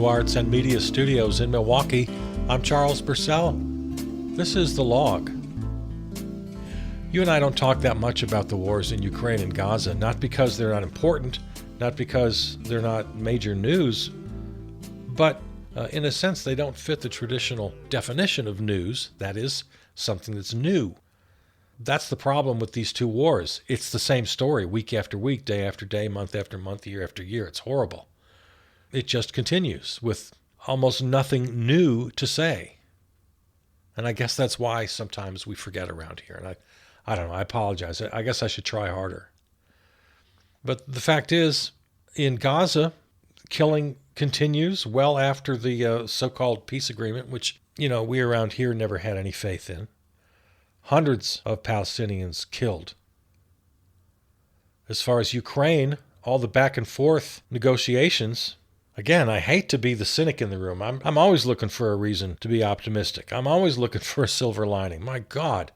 Radio Arts and Media Studios in Milwaukee. I'm Charles Purcell. This is The Log. You and I don't talk that much about the wars in Ukraine and Gaza, not because they're not important, not because they're not major news, but in a sense they don't fit the traditional definition of news, that is, something that's new. That's the problem with these two wars. It's the same story week after week, day after day, month after month, year after year. It's horrible. It just continues with almost nothing new to say. And I guess that's why sometimes we forget around here. And I don't know, I apologize. I guess I should try harder. But the fact is, in Gaza, killing continues well after the so-called peace agreement, which, we around here never had any faith in. Hundreds of Palestinians killed. As far as Ukraine, all the back and forth negotiations, again, I hate to be the cynic in the room. I'm always looking for a reason to be optimistic. I'm always looking for a silver lining. My God,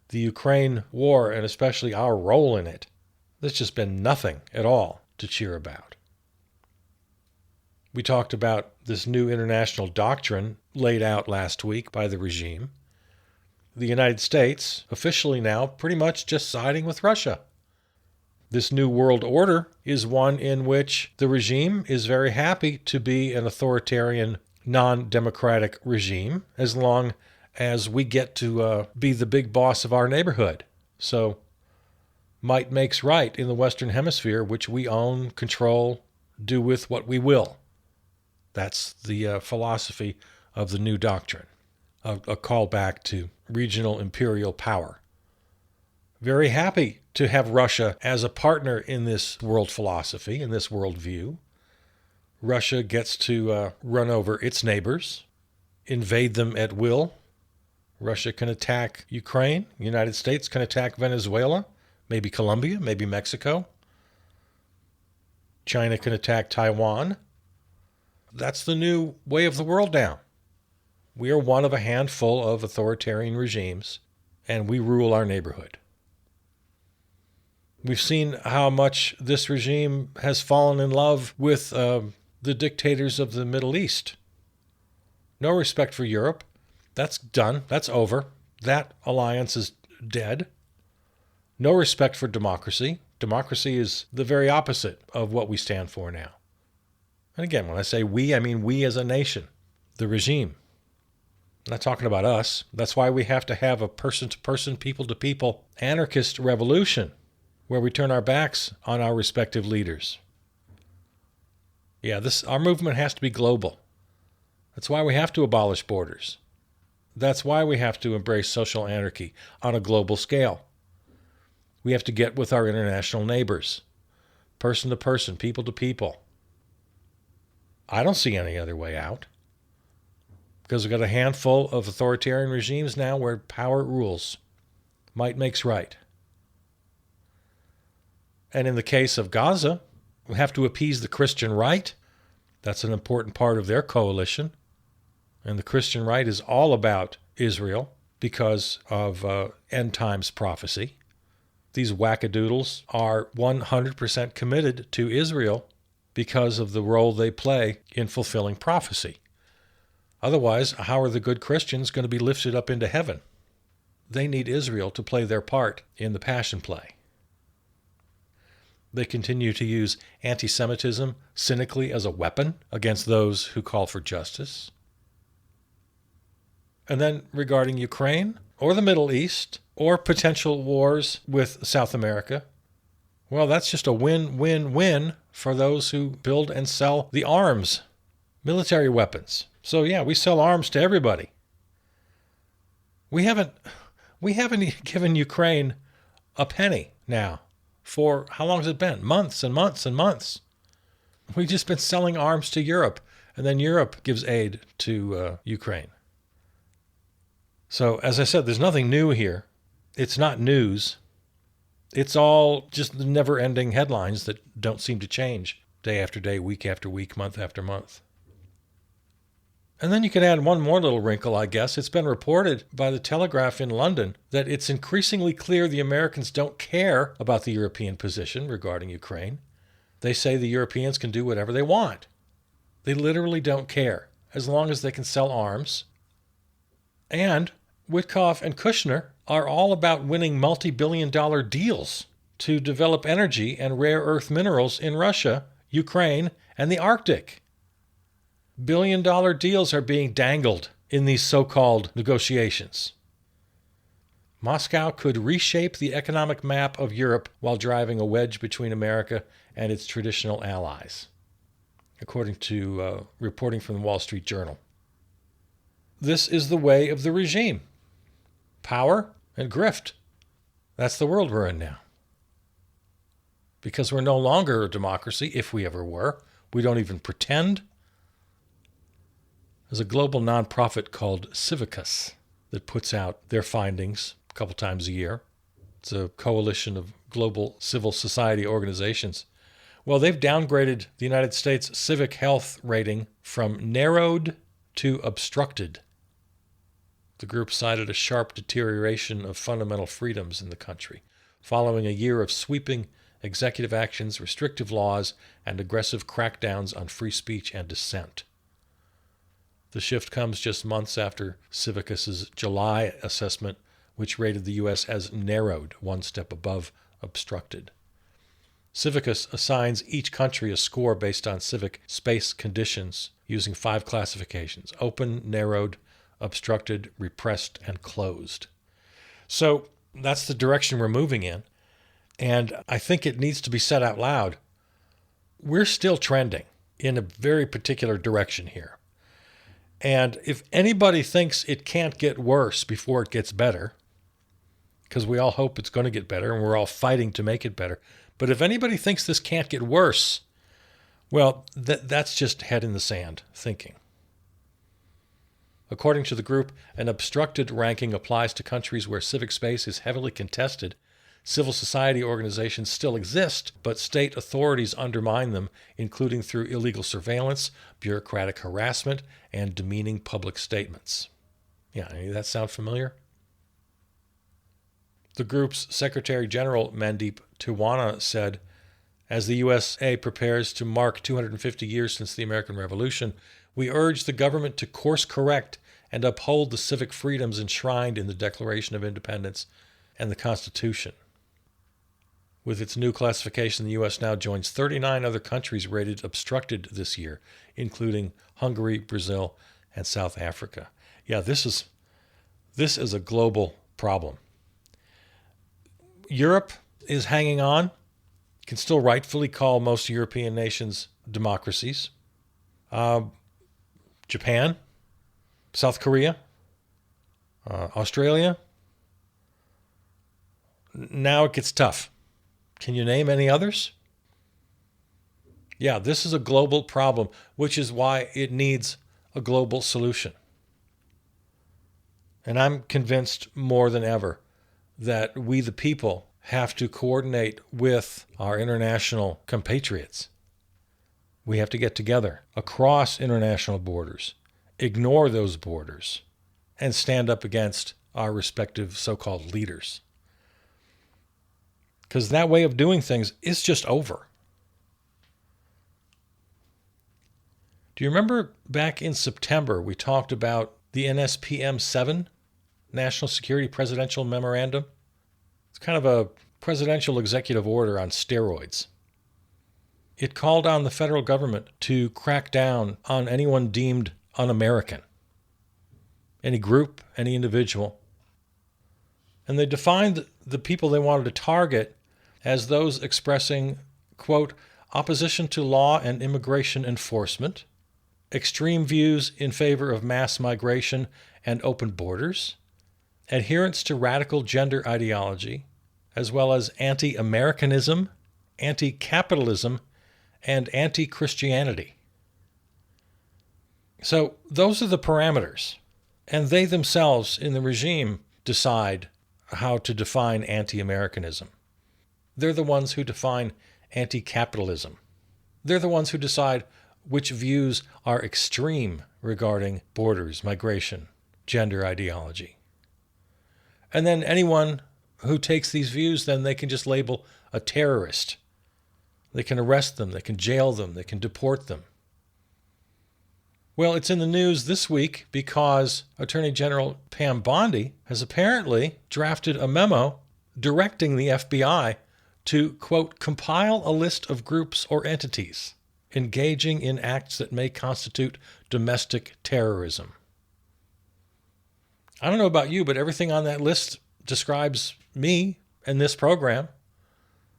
the Ukraine war, and especially our role in it, there's just been nothing at all to cheer about. We talked about this new international doctrine laid out last week by the regime. The United States, officially now, pretty much just siding with Russia. This new world order is one in which the regime is very happy to be an authoritarian, non-democratic regime as long as we get to be the big boss of our neighborhood. So, might makes right in the Western Hemisphere, which we own, control, do with what we will. That's the philosophy of the new doctrine, a callback to regional imperial power. Very happy to have Russia as a partner in this world philosophy, in this worldview. Russia gets to run over its neighbors, invade them at will. Russia can attack Ukraine. The United States can attack Venezuela, maybe Colombia, maybe Mexico. China can attack Taiwan. That's the new way of the world now. We are one of a handful of authoritarian regimes, and we rule our neighborhood. We've seen how much this regime has fallen in love with the dictators of the Middle East. No respect for Europe. That's done. That's over. That alliance is dead. No respect for democracy. Democracy is the very opposite of what we stand for now. And again, when I say we, I mean we as a nation, the regime. I'm not talking about us. That's why we have to have a person-to-person, people-to-people anarchist revolution where we turn our backs on our respective leaders. Yeah, our movement has to be global. That's why we have to abolish borders. That's why we have to embrace social anarchy on a global scale. We have to get with our international neighbors, person-to-person, people-to-people. I don't see any other way out. Because we've got a handful of authoritarian regimes now where power rules. Might makes right. And in the case of Gaza, we have to appease the Christian right. That's an important part of their coalition. And the Christian right is all about Israel because of end times prophecy. These wackadoodles are 100% committed to Israel because of the role they play in fulfilling prophecy. Otherwise, how are the good Christians going to be lifted up into heaven? They need Israel to play their part in the Passion Play. They continue to use anti-Semitism cynically as a weapon against those who call for justice. And then regarding Ukraine, or the Middle East, or potential wars with South America, well, that's just a win-win-win for those who build and sell the arms, military weapons. So yeah, we sell arms to everybody. We haven't given Ukraine a penny now for how long has it been? Months and months and months. We've just been selling arms to Europe, and then Europe gives aid to Ukraine. So as I said, there's nothing new here. It's not news. It's all just the never-ending headlines that don't seem to change day after day, week after week, month after month. And then you could add one more little wrinkle, I guess. It's been reported by the Telegraph in London that it's increasingly clear the Americans don't care about the European position regarding Ukraine. They say the Europeans can do whatever they want. They literally don't care, as long as they can sell arms. And Witkoff and Kushner are all about winning multi-billion-dollar deals to develop energy and rare earth minerals in Russia, Ukraine, and the Arctic. Billion-dollar deals are being dangled in these so-called negotiations. Moscow could reshape the economic map of Europe while driving a wedge between America and its traditional allies, according to reporting from the Wall Street Journal. This is the way of the regime. Power and grift. That's the world we're in now. Because we're no longer a democracy, if we ever were. We don't even pretend. There's a global nonprofit called Civicus that puts out their findings a couple times a year. It's a coalition of global civil society organizations. Well, they've downgraded the United States civic health rating from narrowed to obstructed. The group cited a sharp deterioration of fundamental freedoms in the country, following a year of sweeping executive actions, restrictive laws, and aggressive crackdowns on free speech and dissent. The shift comes just months after Civicus's July assessment, which rated the U.S. as narrowed, one step above obstructed. Civicus assigns each country a score based on civic space conditions using 5 classifications: open, narrowed, obstructed, repressed, and closed. So that's the direction we're moving in. And I think it needs to be said out loud. We're still trending in a very particular direction here. And if anybody thinks it can't get worse before it gets better, because we all hope it's going to get better and we're all fighting to make it better, but if anybody thinks this can't get worse, well, that's just head in the sand thinking. According to the group, an obstructed ranking applies to countries where civic space is heavily contested. Civil society organizations still exist, but state authorities undermine them, including through illegal surveillance, bureaucratic harassment, and demeaning public statements. Yeah, any of that sound familiar? The group's Secretary General Mandeep Tiwana said, as the USA prepares to mark 250 years since the American Revolution, we urge the government to course correct and uphold the civic freedoms enshrined in the Declaration of Independence and the Constitution. With its new classification, the U.S. now joins 39 other countries rated obstructed this year, including Hungary, Brazil, and South Africa. Yeah, this is a global problem. Europe is hanging on, can still rightfully call most European nations democracies. Japan, South Korea, Australia. Now it gets tough. Can you name any others? Yeah, this is a global problem, which is why it needs a global solution. And I'm convinced more than ever that we, the people, have to coordinate with our international compatriots. We have to get together across international borders, ignore those borders, and stand up against our respective so-called leaders. Because that way of doing things is just over. Do you remember back in September we talked about the NSPM 7, National Security Presidential Memorandum? It's kind of a presidential executive order on steroids. It called on the federal government to crack down on anyone deemed un-American, any group, any individual. And they defined the people they wanted to target as those expressing, quote, opposition to law and immigration enforcement, extreme views in favor of mass migration and open borders, adherence to radical gender ideology, as well as anti-Americanism, anti-capitalism, and anti-Christianity. So those are the parameters, and they themselves in the regime decide how to define anti-Americanism. They're the ones who define anti-capitalism. They're the ones who decide which views are extreme regarding borders, migration, gender ideology. And then anyone who takes these views, then they can just label a terrorist. They can arrest them, they can jail them, they can deport them. Well, it's in the news this week because Attorney General Pam Bondi has apparently drafted a memo directing the FBI to, quote, compile a list of groups or entities engaging in acts that may constitute domestic terrorism. I don't know about you, but everything on that list describes me and this program.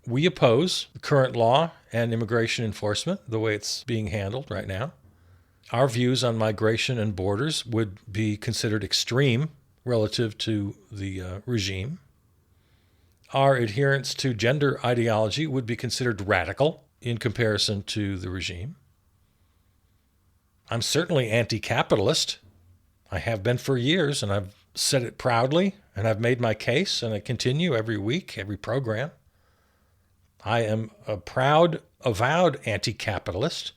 We oppose the current law and immigration enforcement, the way it's being handled right now. Our views on migration and borders would be considered extreme relative to the regime. Our adherence to gender ideology would be considered radical in comparison to the regime. I'm certainly anti-capitalist. I have been for years, and I've said it proudly, and I've made my case, and I continue every week, every program. I am a proud, avowed anti-capitalist.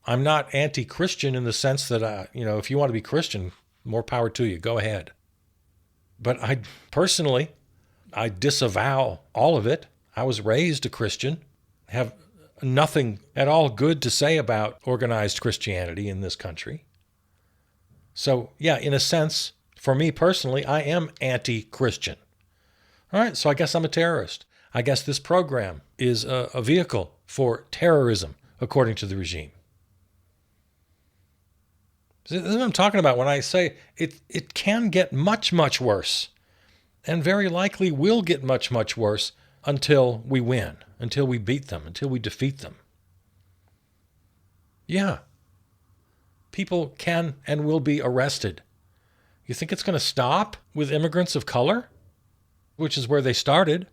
I'm not anti-Christian in the sense that, if you want to be Christian, more power to you, go ahead. But I disavow all of it. I was raised a Christian, have nothing at all good to say about organized Christianity in this country. So, yeah, in a sense, for me personally, I am anti-Christian. All right, so I guess I'm a terrorist. I guess this program is a vehicle for terrorism, according to the regime. This is what I'm talking about when I say it can get much, much worse, and very likely will get much, much worse until we win, until we beat them, until we defeat them. Yeah. People can and will be arrested. You think it's going to stop with immigrants of color, which is where they started?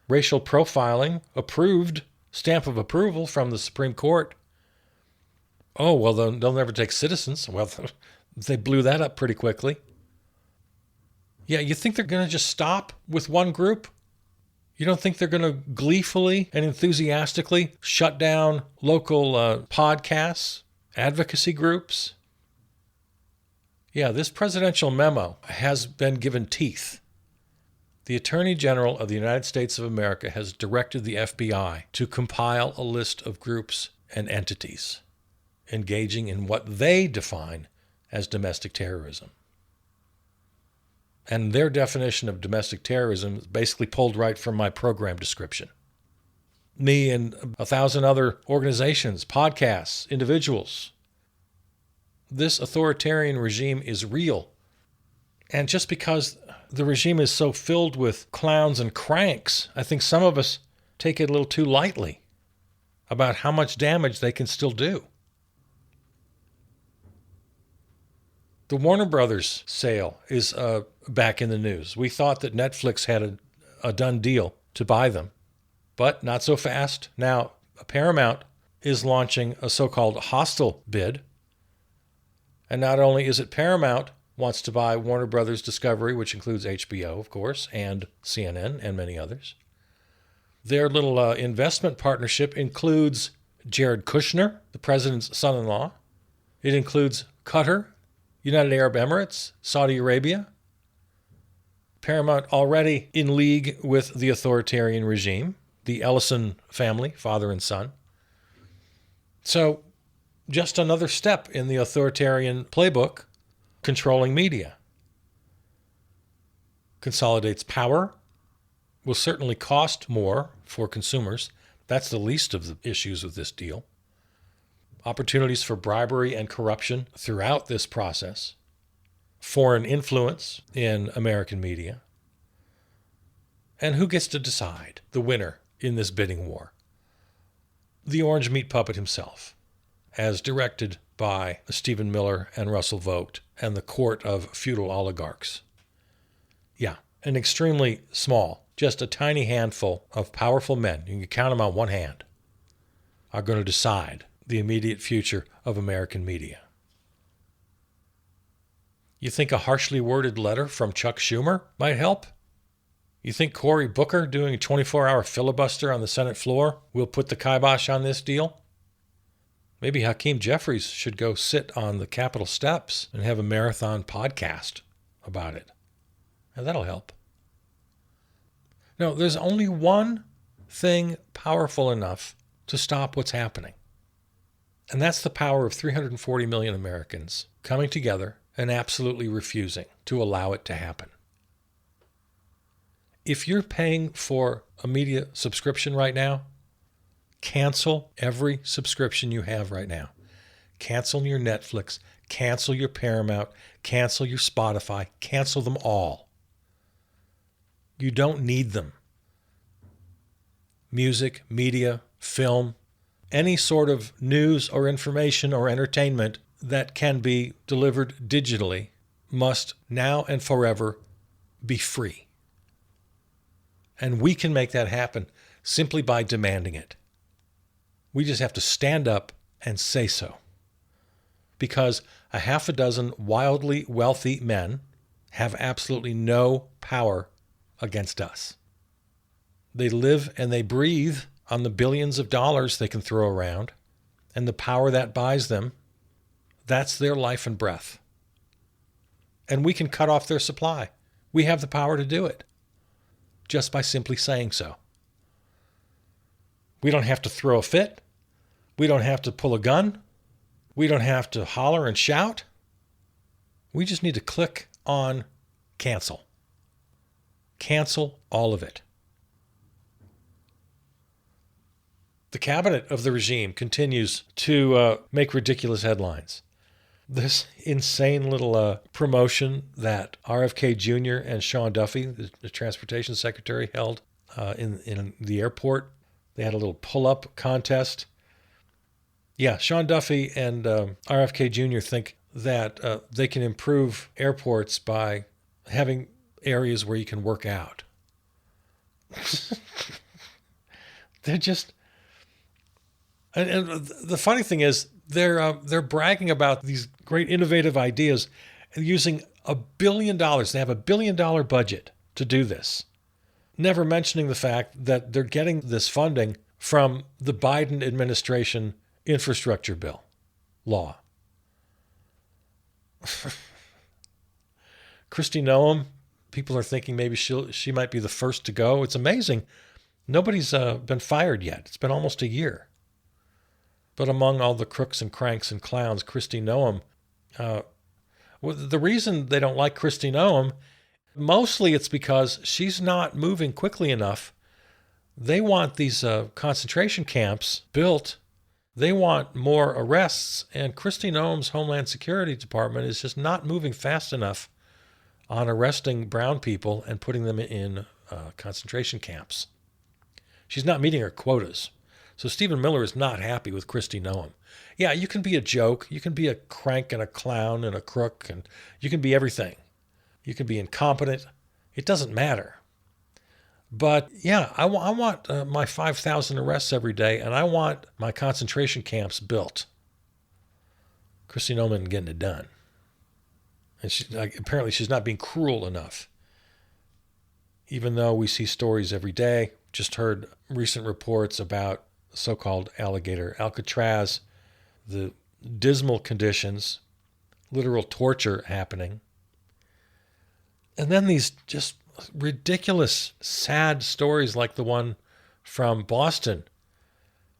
Racial profiling approved, stamp of approval from the Supreme Court. Oh, well, they'll never take citizens. Well, they blew that up pretty quickly. Yeah, you think they're going to just stop with one group? You don't think they're going to gleefully and enthusiastically shut down local podcasts, advocacy groups? Yeah, this presidential memo has been given teeth. The Attorney General of the United States of America has directed the FBI to compile a list of groups and entities engaging in what they define as domestic terrorism. And their definition of domestic terrorism is basically pulled right from my program description. Me and 1,000 other organizations, podcasts, individuals. This authoritarian regime is real. And just because the regime is so filled with clowns and cranks, I think some of us take it a little too lightly about how much damage they can still do. The Warner Brothers sale is back in the news. We thought that Netflix had a done deal to buy them, but not so fast. Now, Paramount is launching a so-called hostile bid. And not only is it Paramount wants to buy Warner Brothers Discovery, which includes HBO, of course, and CNN and many others. Their little investment partnership includes Jared Kushner, the president's son-in-law. It includes Qatar, United Arab Emirates, Saudi Arabia. Paramount already in league with the authoritarian regime, the Ellison family, father and son. So just another step in the authoritarian playbook, controlling media. Consolidates power, will certainly cost more for consumers. That's the least of the issues with this deal. Opportunities for bribery and corruption throughout this process. Foreign influence in American media. And who gets to decide the winner in this bidding war? The orange meat puppet himself, as directed by Stephen Miller and Russell Vogt and the court of feudal oligarchs. Yeah, an extremely small, just a tiny handful of powerful men, you can count them on one hand, are going to decide the immediate future of American media. You think a harshly worded letter from Chuck Schumer might help? You think Cory Booker doing a 24-hour filibuster on the Senate floor will put the kibosh on this deal? Maybe Hakeem Jeffries should go sit on the Capitol steps and have a marathon podcast about it. And that'll help. No, there's only one thing powerful enough to stop what's happening. And that's the power of 340 million Americans coming together and absolutely refusing to allow it to happen. If you're paying for a media subscription right now, cancel every subscription you have right now. Cancel your Netflix, cancel your Paramount, cancel your Spotify, cancel them all. You don't need them. Music, media, film, any sort of news or information or entertainment that can be delivered digitally must now and forever be free. And we can make that happen simply by demanding it. We just have to stand up and say so. Because a half a dozen wildly wealthy men have absolutely no power against us. They live and they breathe on the billions of dollars they can throw around, and the power that buys them, that's their life and breath. And we can cut off their supply. We have the power to do it, just by simply saying so. We don't have to throw a fit. We don't have to pull a gun. We don't have to holler and shout. We just need to click on cancel. Cancel all of it. The cabinet of the regime continues to make ridiculous headlines. This insane little promotion that RFK Jr. and Sean Duffy, the transportation secretary, held in the airport. They had a little pull-up contest. Yeah, Sean Duffy and RFK Jr. think that they can improve airports by having areas where you can work out. They're just... And the funny thing is, they're bragging about these great innovative ideas and using $1 billion. They have $1 billion budget to do this. Never mentioning the fact that they're getting this funding from the Biden administration infrastructure bill law. Kristi Noem, people are thinking maybe she might be the first to go. It's amazing. Nobody's been fired yet. It's been almost a year. But among all the crooks and cranks and clowns, Kristi Noem, the reason they don't like Kristi Noem, mostly it's because she's not moving quickly enough. They want these concentration camps built. They want more arrests, and Kristi Noem's Homeland Security Department is just not moving fast enough on arresting brown people and putting them in concentration camps. She's not meeting her quotas. So Stephen Miller is not happy with Kristi Noem. Yeah, you can be a joke. You can be a crank and a clown and a crook, and you can be everything. You can be incompetent. It doesn't matter. But yeah, I want my 5,000 arrests every day, and I want my concentration camps built. Kristi Noem isn't getting it done. And apparently she's not being cruel enough. Even though we see stories every day, just heard recent reports about so-called alligator Alcatraz, the dismal conditions, literal torture happening. And then these just ridiculous, sad stories like the one from Boston,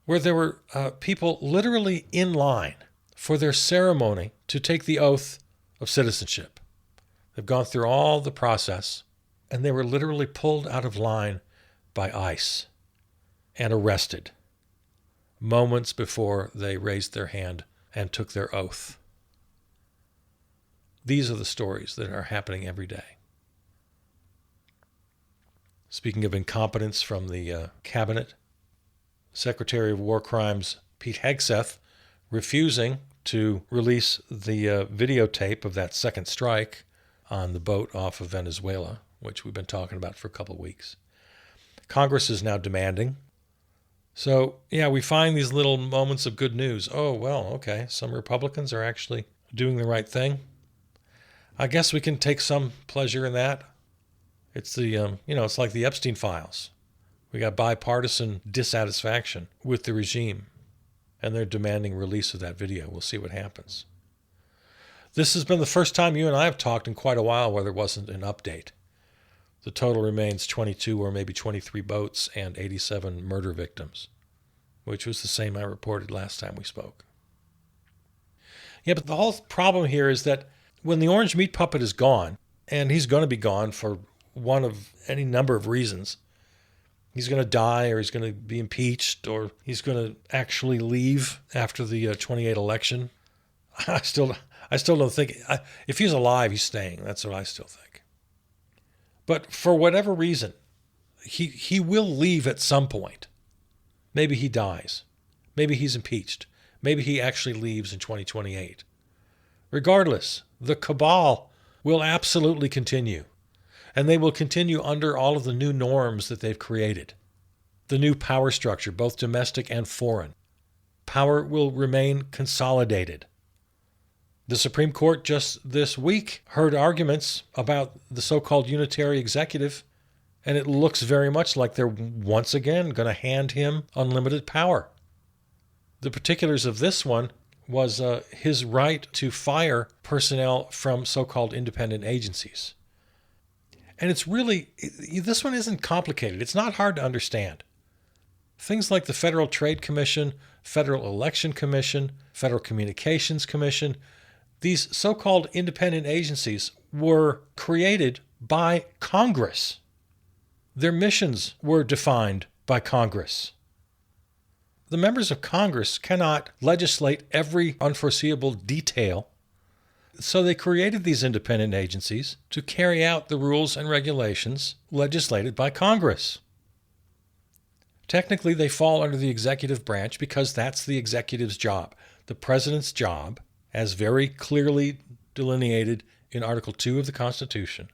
where there were people literally in line for their ceremony to take the oath of citizenship. They've gone through all the process, and they were literally pulled out of line by ICE and arrested moments before they raised their hand and took their oath. These are the stories that are happening every day. Speaking of incompetence from the cabinet, Secretary of War Crimes Pete Hegseth refusing to release the videotape of that second strike on the boat off of Venezuela, which we've been talking about for a couple of weeks. Congress is now demanding. So, yeah, we find these little moments of good news. Oh, well, okay, some Republicans are actually doing the right thing. I guess we can take some pleasure in that. It's it's like the Epstein files. We got bipartisan dissatisfaction with the regime, and they're demanding release of that video. We'll see what happens. This has been the first time you and I have talked in quite a while where there wasn't an update. The total remains 22 or maybe 23 boats and 87 murder victims, which was the same I reported last time we spoke. Yeah, but the whole problem here is that when the orange meat puppet is gone, and he's going to be gone for one of any number of reasons, he's going to die, or he's going to be impeached, or he's going to actually leave after the 28 election. I still don't think, if he's alive, he's staying. That's what I still think. But for whatever reason, he will leave at some point. Maybe he dies. Maybe he's impeached. Maybe he actually leaves in 2028. Regardless, the cabal will absolutely continue. And they will continue under all of the new norms that they've created. The new power structure, both domestic and foreign. Power will remain consolidated. The Supreme Court just this week heard arguments about the so-called unitary executive, and it looks very much like they're once again going to hand him unlimited power. The particulars of this one was his right to fire personnel from so-called independent agencies. And it's really, this one isn't complicated. It's not hard to understand. Things like the Federal Trade Commission, Federal Election Commission, Federal Communications Commission, these so-called independent agencies were created by Congress. Their missions were defined by Congress. The members of Congress cannot legislate every unforeseeable detail, so they created these independent agencies to carry out the rules and regulations legislated by Congress. Technically, they fall under the executive branch because that's the executive's job. The president's job, as very clearly delineated in Article 2 of the Constitution,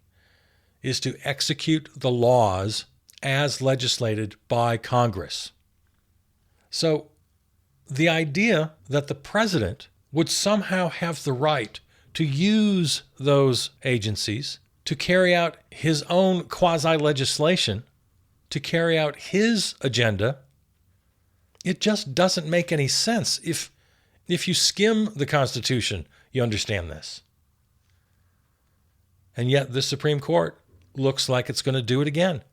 is to execute the laws as legislated by Congress. So the idea that the president would somehow have the right to use those agencies to carry out his own quasi-legislation, to carry out his agenda, it just doesn't make any sense. If you skim the Constitution, you understand this. And yet the Supreme Court looks like it's going to do it again.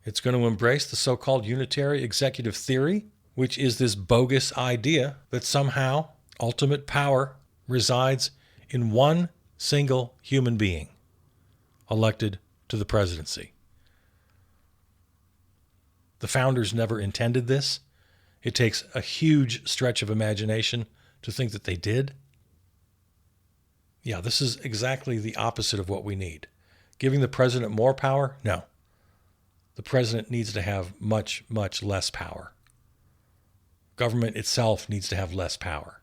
It's going to embrace the so-called unitary executive theory, which is this bogus idea that somehow ultimate power resides in one single human being elected to the presidency. The founders never intended this. It takes a huge stretch of imagination to think that they did. Yeah, this is exactly the opposite of what we need. Giving the president more power? No. The president needs to have much, much less power. Government itself needs to have less power.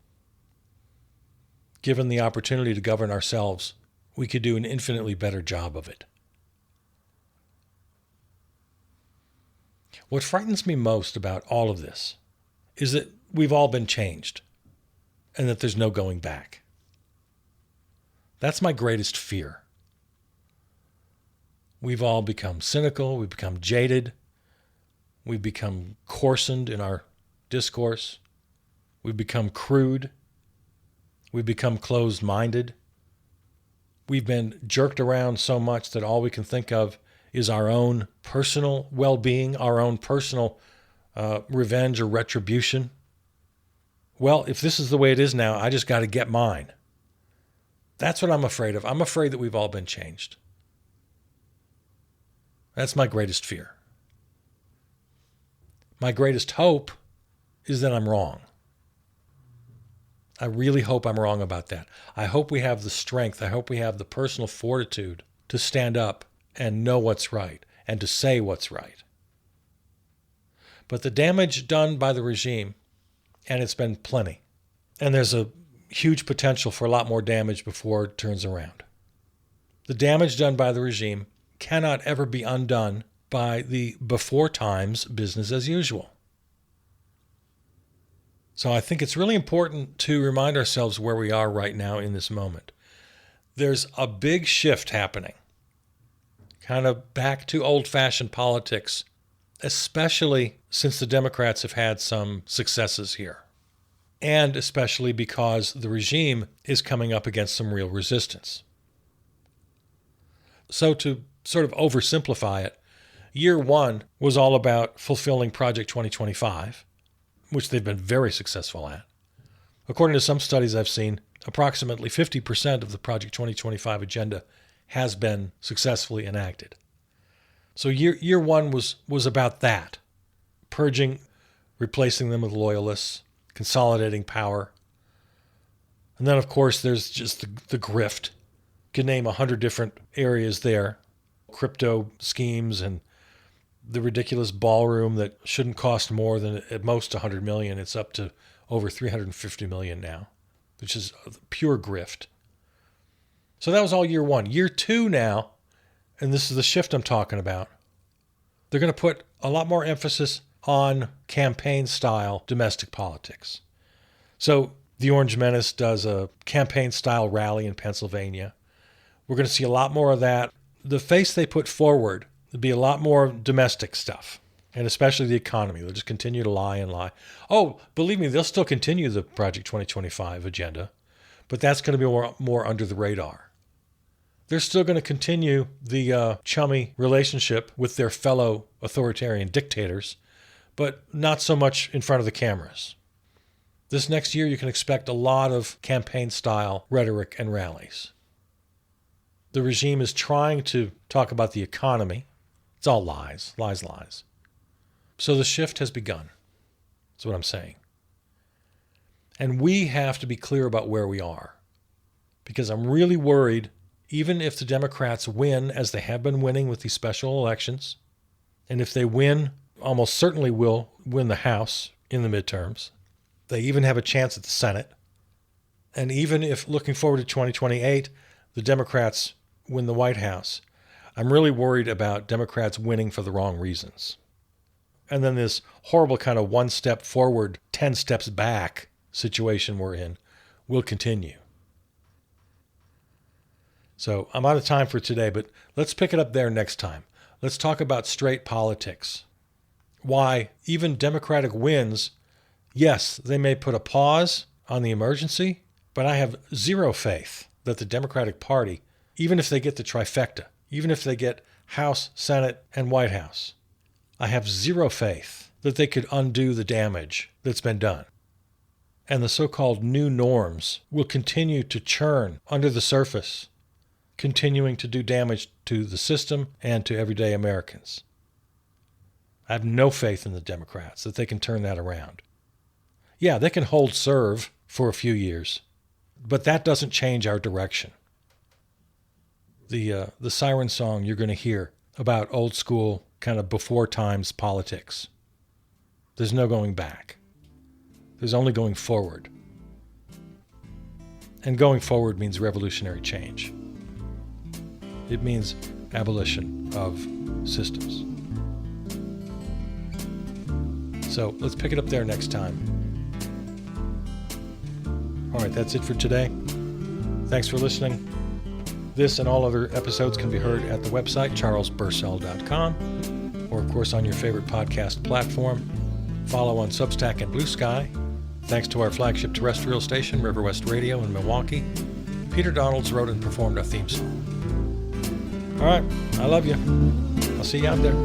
Given the opportunity to govern ourselves, we could do an infinitely better job of it. What frightens me most about all of this is that we've all been changed and that there's no going back. That's my greatest fear. We've all become cynical, we've become jaded, we've become coarsened in our discourse, we've become crude, we've become closed-minded, we've been jerked around so much that all we can think of is our own personal well-being, our own personal revenge or retribution. Well, if this is the way it is now, I just got to get mine. That's what I'm afraid of. I'm afraid that we've all been changed. That's my greatest fear. My greatest hope is that I'm wrong. I really hope I'm wrong about that. I hope we have the strength, I hope we have the personal fortitude to stand up and know what's right and to say what's right. But the damage done by the regime, and it's been plenty, and there's a huge potential for a lot more damage before it turns around. The damage done by the regime cannot ever be undone by the before times business as usual. So I think it's really important to remind ourselves where we are right now in this moment. There's a big shift happening, kind of back to old-fashioned politics, especially since the Democrats have had some successes here, and especially because the regime is coming up against some real resistance. So to sort of oversimplify it, year one was all about fulfilling Project 2025, which they've been very successful at. According to some studies I've seen, approximately 50% of the Project 2025 agenda has been successfully enacted. So year one was about that. Purging, replacing them with loyalists, consolidating power. And then, of course, there's just the grift. You can name 100 different areas there. Crypto schemes and the ridiculous ballroom that shouldn't cost more than at most $100 million. It's up to over $350 million now, which is pure grift. So that was all year one. Year two now, and this is the shift I'm talking about, they're going to put a lot more emphasis on campaign-style domestic politics. So the Orange Menace does a campaign-style rally in Pennsylvania. We're going to see a lot more of that. The face they put forward would be a lot more domestic stuff, and especially the economy. They'll just continue to lie and lie. Oh, believe me, they'll still continue the Project 2025 agenda, but that's going to be more under the radar. They're still going to continue the chummy relationship with their fellow authoritarian dictators, but not so much in front of the cameras. This next year, you can expect a lot of campaign-style rhetoric and rallies. The regime is trying to talk about the economy. It's all lies, lies, lies. So the shift has begun. That's what I'm saying. And we have to be clear about where we are, because I'm really worried, even if the Democrats win, as they have been winning with these special elections, and if they win, almost certainly will win the House in the midterms. They even have a chance at the Senate. And even if, looking forward to 2028, the Democrats win the White House, I'm really worried about Democrats winning for the wrong reasons. And then this horrible kind of 1 step forward, 10 steps back situation we're in will continue. So I'm out of time for today, but let's pick it up there next time. Let's talk about straight politics. Why even Democratic wins, yes, they may put a pause on the emergency, but I have zero faith that the Democratic Party, even if they get the trifecta, even if they get House, Senate, and White House, I have zero faith that they could undo the damage that's been done. And the so-called new norms will continue to churn under the surface, continuing to do damage to the system and to everyday Americans. I have no faith in the Democrats that they can turn that around. Yeah, they can hold serve for a few years, but that doesn't change our direction. The siren song you're going to hear about old school, kind of before times politics. There's no going back. There's only going forward. And going forward means revolutionary change. It means abolition of systems. So let's pick it up there next time. All right, that's it for today. Thanks for listening. This and all other episodes can be heard at the website, charlesburcell.com, or of course on your favorite podcast platform. Follow on Substack and Blue Sky. Thanks to our flagship terrestrial station, River West Radio in Milwaukee. Peter Donalds wrote and performed our theme song. All right, I love you. I'll see you out there.